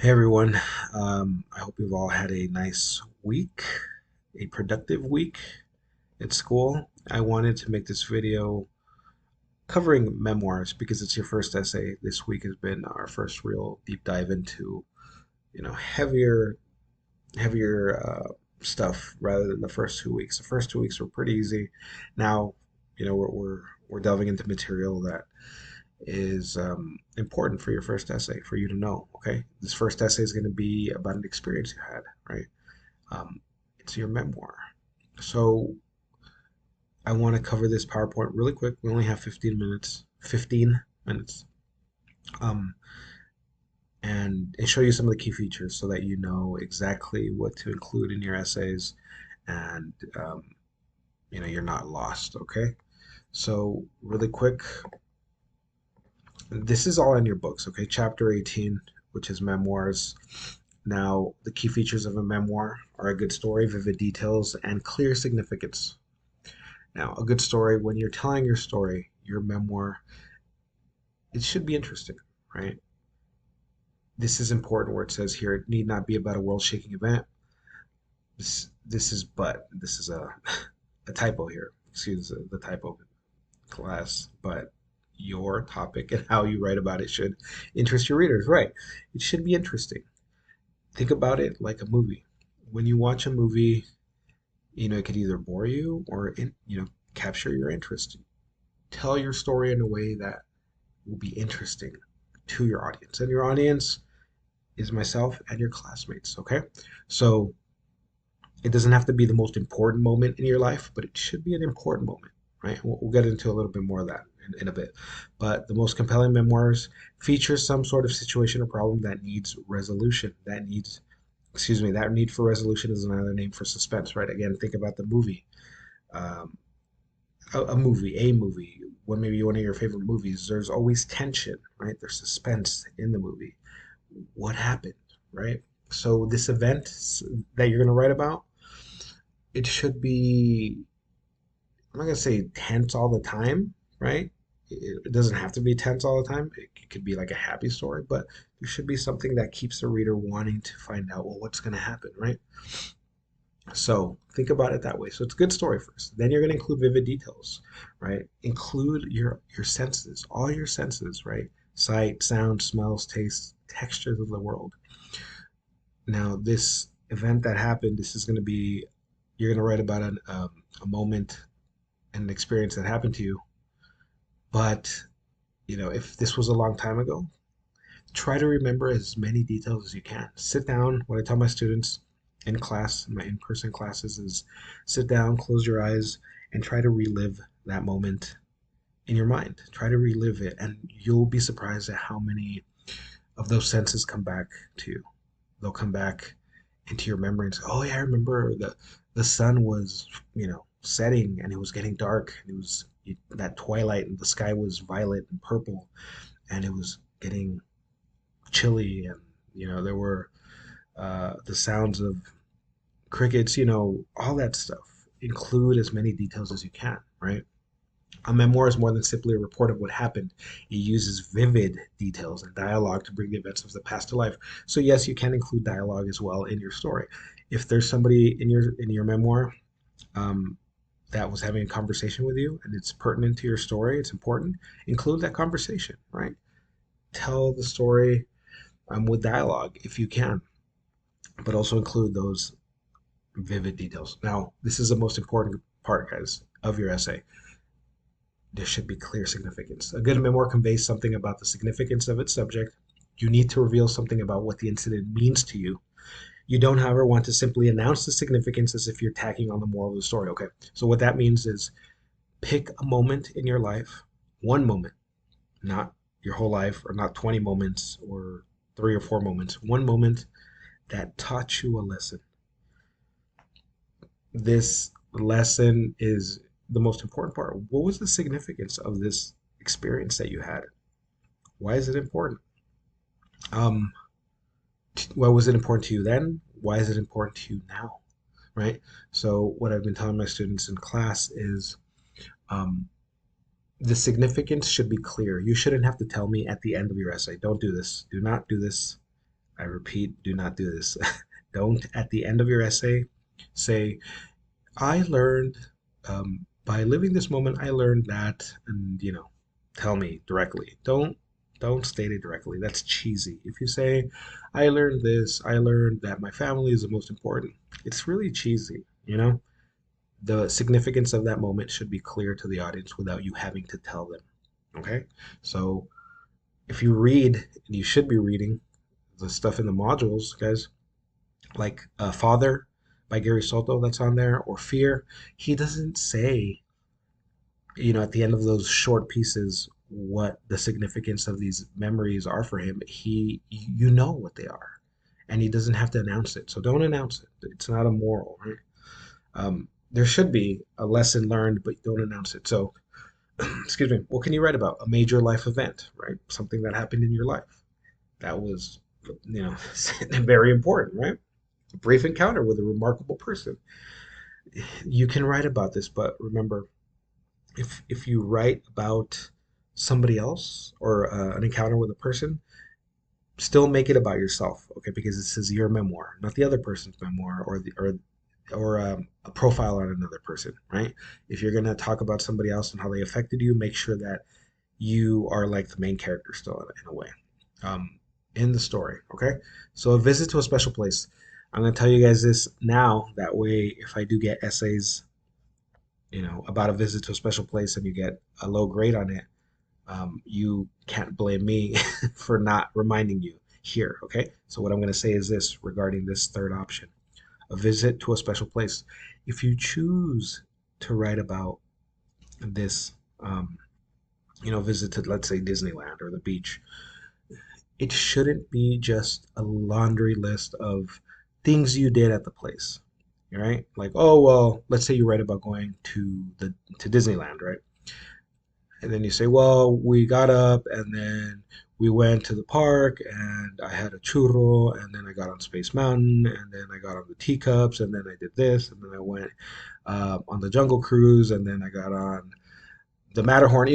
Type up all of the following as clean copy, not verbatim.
Hey everyone, I hope you've all had a nice week, a productive week at school. I wanted to make this video covering memoirs because it's your first essay. This week has been our first real deep dive into, heavier stuff rather than the first 2 weeks. The first 2 weeks were pretty easy. Now, we're delving into material that is important for your first essay for you to know. Okay, this first essay is going to be about an experience you had, right? It's your memoir. So I want to cover this PowerPoint really quick. We only have 15 minutes. 15 minutes. Um, and show you some of the key features so that you know exactly what to include in your essays, and you're not lost. Okay. So really quick, this is all in your books. Okay, chapter 18, which is memoirs. Now, the key features of a memoir are a good story, vivid details, and clear significance. Now, a good story, when you're telling your story, your memoir, it should be interesting, right? This is important where it says here, it need not be about a world shaking event. This is a typo here. Excuse the typo, class, but your topic and how you write about it should interest your readers, right? It should be interesting. Think about it like a movie. When you watch a movie, it could either bore you or capture your interest. Tell your story in a way that will be interesting to your audience. And your audience is myself and your classmates, okay? So it doesn't have to be the most important moment in your life, but it should be an important moment, right? We'll get into a little bit more of that in a bit. But the most compelling memoirs feature some sort of situation or problem that needs resolution, that need for resolution is another name for suspense, right? Again, think about the movie. Um, a movie, when maybe one of your favorite movies, there's always tension, right? There's suspense in the movie. What happened, right? So this event that you're going to write about, it should be, I'm not going to say tense all the time, right? It doesn't have to be tense all the time. It could be like a happy story, but there should be something that keeps the reader wanting to find out, well, what's going to happen, right? So think about it that way. So it's a good story first. Then you're going to include vivid details, right? Include your senses, all your senses, right? Sight, sound, smells, taste, textures of the world. Now, this event that happened, this is going to be, you're going to write about a moment and an experience that happened to you. But, if this was a long time ago, try to remember as many details as you can. Sit down. What I tell my students in class, in my in-person classes, is sit down, close your eyes, and try to relive that moment in your mind. Try to relive it, and you'll be surprised at how many of those senses come back to you. They'll come back into your memory and say, "Oh yeah, I remember the sun was, setting, and it was getting dark. And it was that twilight, and the sky was violet and purple, and it was getting chilly, and there were the sounds of crickets, all that stuff. Include as many details as you can, right? A memoir is more than simply a report of what happened. It uses vivid details and dialogue to bring the events of the past to life. So yes, you can include dialogue as well in your story. If there's somebody in your memoir um, that was having a conversation with you and it's pertinent to your story, it's important, include that conversation, right? Tell the story with dialogue if you can, but also include those vivid details. Now, this is the most important part, guys, of your essay. There should be clear significance. A good memoir conveys something about the significance of its subject. You need to reveal something about what the incident means to you. You don't, however, want to simply announce the significance as if you're tacking on the moral of the story. Okay, so what that means is pick a moment in your life, one moment, not your whole life, or not 20 moments or 3 or 4 moments, one moment that taught you a lesson. This lesson is the most important part. What was the significance of this experience that you had? Why is it important? Um, why was it important to you then? Why is it important to you now? Right? So, what I've been telling my students in class is um, the significance should be clear. You shouldn't have to tell me at the end of your essay, don't do this, do not do this. I repeat, do not do this. Don't at the end of your essay say, I learned by living this moment, I learned that, and tell me directly. Don't state it directly. That's cheesy. If you say, I learned this, I learned that my family is the most important, it's really cheesy, The significance of that moment should be clear to the audience without you having to tell them. Okay? So if you read, and you should be reading the stuff in the modules, guys, like Father by Gary Soto that's on there, or Fear, he doesn't say, at the end of those short pieces what the significance of these memories are for him. You know what they are, and he doesn't have to announce it. So don't announce it. It's not a moral, right? There should be a lesson learned, but don't announce it. So, excuse me. What can you write about? A major life event, right? Something that happened in your life that was, you know, very important, right? A brief encounter with a remarkable person. You can write about this, but remember, if you write about somebody else or an encounter with a person, still make it about yourself, okay? Because this is your memoir, not the other person's memoir, or a profile on another person, right? If you're gonna talk about somebody else and how they affected you, make sure that you are like the main character still in a way, um, in the story. Okay, so a visit to a special place. I'm gonna tell you guys this now. That way, if I do get essays, about a visit to a special place, and you get a low grade on it, you can't blame me for not reminding you here. Okay, so what I'm gonna say is this regarding this third option: a visit to a special place. If you choose to write about this, visit to, let's say, Disneyland or the beach, it shouldn't be just a laundry list of things you did at the place, right? Like, oh well, let's say you write about going to Disneyland, right? And then you say, well, we got up and then we went to the park and I had a churro and then I got on Space Mountain and then I got on the teacups and then I did this and then I went on the Jungle Cruise and then I got on the Matterhorn.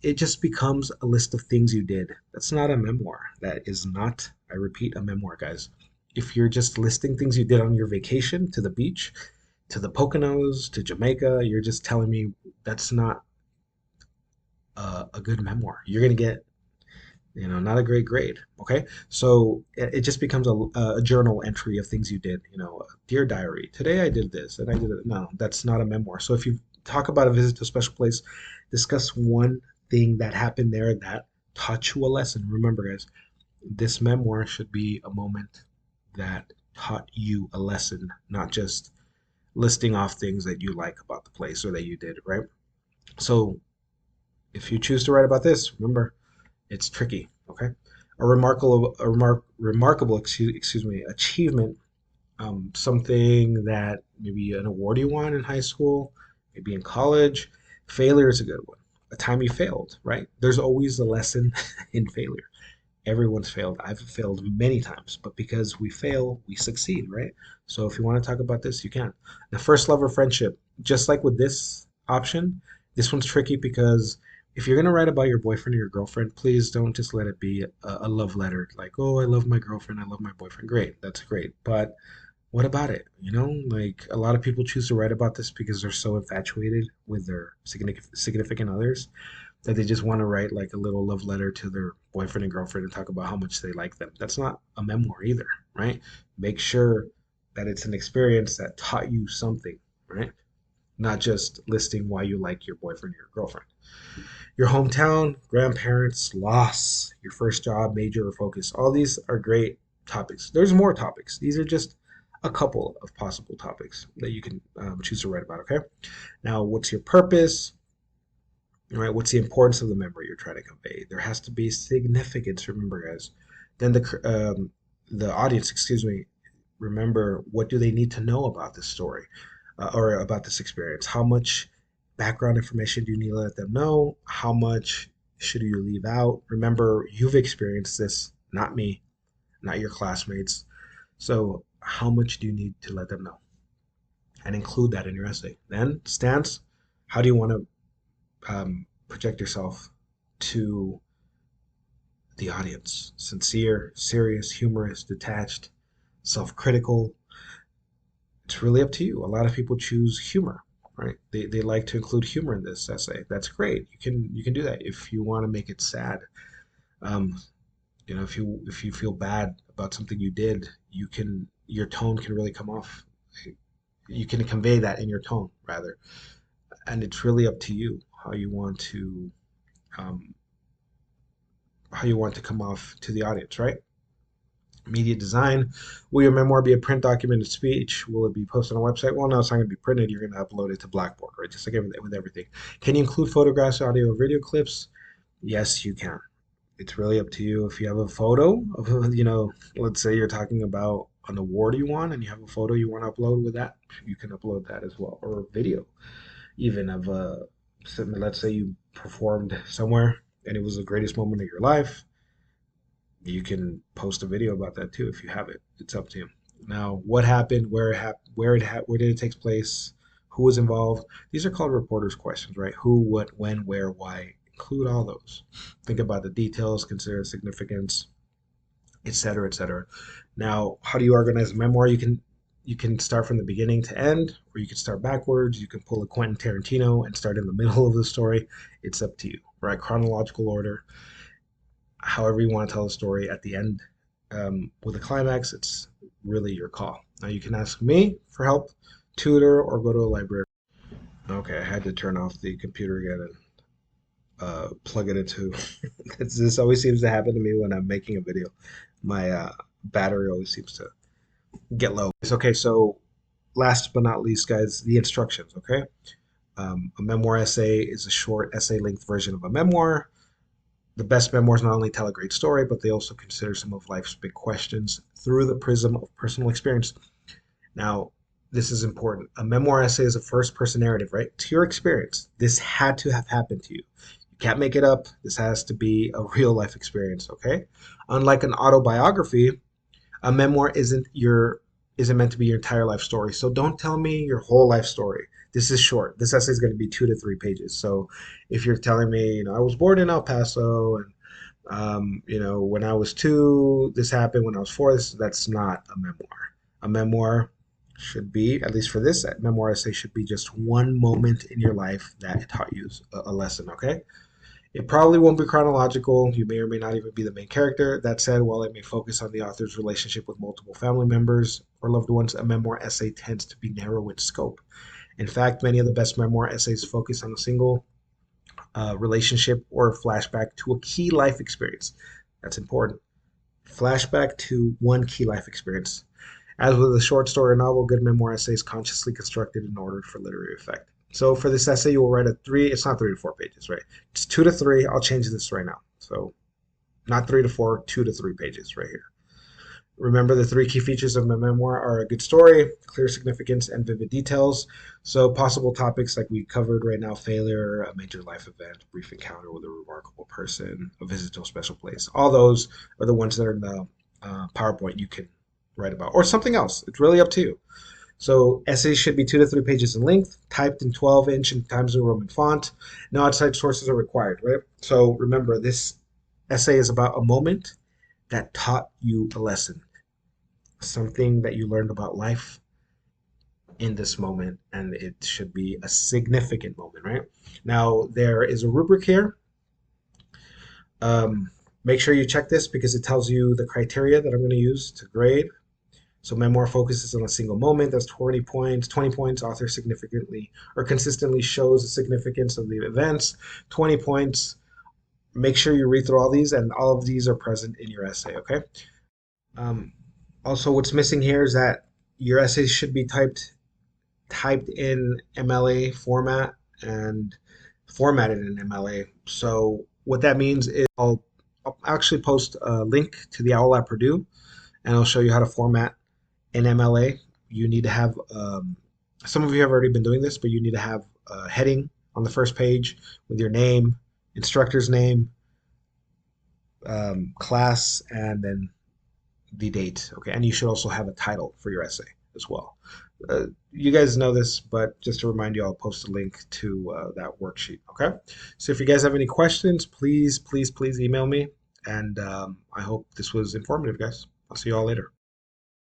It just becomes a list of things you did. That's not a memoir. That is not, I repeat, a memoir, guys. If you're just listing things you did on your vacation to the beach, to the Poconos, to Jamaica, you're just telling me that's not a good memoir. You're going to get, not a great grade. Okay. So it just becomes a journal entry of things you did, dear diary, today I did this and I did it. No, that's not a memoir. So if you talk about a visit to a special place, discuss one thing that happened there that taught you a lesson. Remember, guys, this memoir should be a moment that taught you a lesson, not just listing off things that you like about the place or that you did, right? So if you choose to write about this, remember, it's tricky, okay? A remarkable excuse me, achievement, something that maybe an award you won in high school, maybe in college. Failure is a good one. A time you failed, right? There's always a lesson in failure. Everyone's failed. I've failed many times, but because we fail, we succeed, right? So if you want to talk about this, you can. The first love or friendship, just like with this option, this one's tricky because if you're going to write about your boyfriend or your girlfriend, please don't just let it be a love letter like, oh, I love my girlfriend, I love my boyfriend. Great, that's great. But what about it? Like a lot of people choose to write about this because they're so infatuated with their significant others that they just want to write like a little love letter to their boyfriend and girlfriend and talk about how much they like them. That's not a memoir either, right? Make sure that it's an experience that taught you something, right? Not just listing why you like your boyfriend or your girlfriend. Your hometown, grandparents, loss, your first job, major or focus. All these are great topics. There's more topics. These are just a couple of possible topics that you can choose to write about, okay? Now, what's your purpose? Right? What's the importance of the memory you're trying to convey? There has to be significance. Remember, guys. Then the audience, excuse me, remember what do they need to know about this story or about this experience? How much background information do you need to let them know? How much should you leave out? Remember, you've experienced this, not me, not your classmates. So, how much do you need to let them know? And include that in your essay. Then, stance. How do you want to project yourself to the audience. Sincere, serious, humorous, detached, self-critical. It's really up to you. A lot of people choose humor, right? They like to include humor in this essay. That's great. You can do that if you want to make it sad. Um, if you feel bad about something you did, your tone can really come off. You can convey that in your tone rather, and it's really up to you um, how you want to come off to the audience, right? Media design. Will your memoir be a print documented speech? Will it be posted on a website? Well, no, it's not going to be printed. You're going to upload it to Blackboard, right? Just like with everything. Can you include photographs, audio, or video clips? Yes, you can. It's really up to you. If you have a photo of, let's say you're talking about an award you won and you have a photo you want to upload with that, you can upload that as well. Or a video, even of let's say you performed somewhere and it was the greatest moment of your life. You can post a video about that too if you have it. It's up to you. Now, what happened, where did it take place, who was involved? These are called reporters' questions, right? Who, what, when, where, why. Include all those. Think about the details, consider significance, etc., etc. Now, how do you organize a memoir? You can start from the beginning to end, or you can start backwards. You can pull a Quentin Tarantino and start in the middle of the story. It's up to you, right? Chronological order, however you want to tell the story at the end with a climax, it's really your call. Now you can ask me for help, tutor, or go to a library. Okay, I had to turn off the computer again and plug it into. This always seems to happen to me when I'm making a video. My battery always seems to get low. Okay, so last but not least, guys, the instructions. Okay, a memoir essay is a short essay length version of a memoir. The best memoirs not only tell a great story, but they also consider some of life's big questions through the prism of personal experience. Now, this is important. A memoir essay is a first person narrative, right? To your experience. This had to have happened to you. You can't make it up. This has to be a real life experience, okay? Unlike an autobiography, a memoir isn't meant to be your entire life story. So don't tell me your whole life story. This is short. This essay is going to be 2 to 3 pages. So if you're telling me, I was born in El Paso and when I was 2, this happened. When I was 4, that's not a memoir. A memoir should be, at least for this memoir essay, should be just one moment in your life that taught you a lesson. Okay. It probably won't be chronological. You may or may not even be the main character. That said, while it may focus on the author's relationship with multiple family members or loved ones, a memoir essay tends to be narrow in scope. In fact, many of the best memoir essays focus on a single relationship or flashback to a key life experience. That's important. Flashback to one key life experience. As with a short story or novel, good memoir essay is consciously constructed in order for literary effect. So for this essay, you will write it's not 3 to 4 pages, right? It's 2 to 3. I'll change this right now. So not 3 to 4, 2 to 3 pages right here. Remember, the 3 key features of my memoir are a good story, clear significance, and vivid details. So possible topics like we covered right now: failure, a major life event, brief encounter with a remarkable person, a visit to a special place. All those are the ones that are in the PowerPoint you can write about, or something else. It's really up to you. So essays should be 2 to 3 pages in length, typed in 12-inch and Times New Roman font. No outside sources are required, right? So remember, this essay is about a moment that taught you a lesson, something that you learned about life in this moment, and it should be a significant moment, right? Now, there is a rubric here. Make sure you check this because it tells you the criteria that I'm going to use to grade. So memoir focuses on a single moment. That's 20 points. 20 points, author significantly or consistently shows the significance of the events. 20 points. Make sure you read through all these, and all of these are present in your essay, okay? Um, Also, what's missing here is that your essay should be typed in MLA format and formatted in MLA. So what that means is I'll actually post a link to the OWL at Purdue, and I'll show you how to format in MLA. You need to have some of you have already been doing this, but you need to have a heading on the first page with your name, instructor's name, class, and then the date. Okay, and you should also have a title for your essay as well. You guys know this, but just to remind you, I'll post a link to that worksheet. Okay, so if you guys have any questions, please email me. And I hope this was informative, guys. I'll see you all later.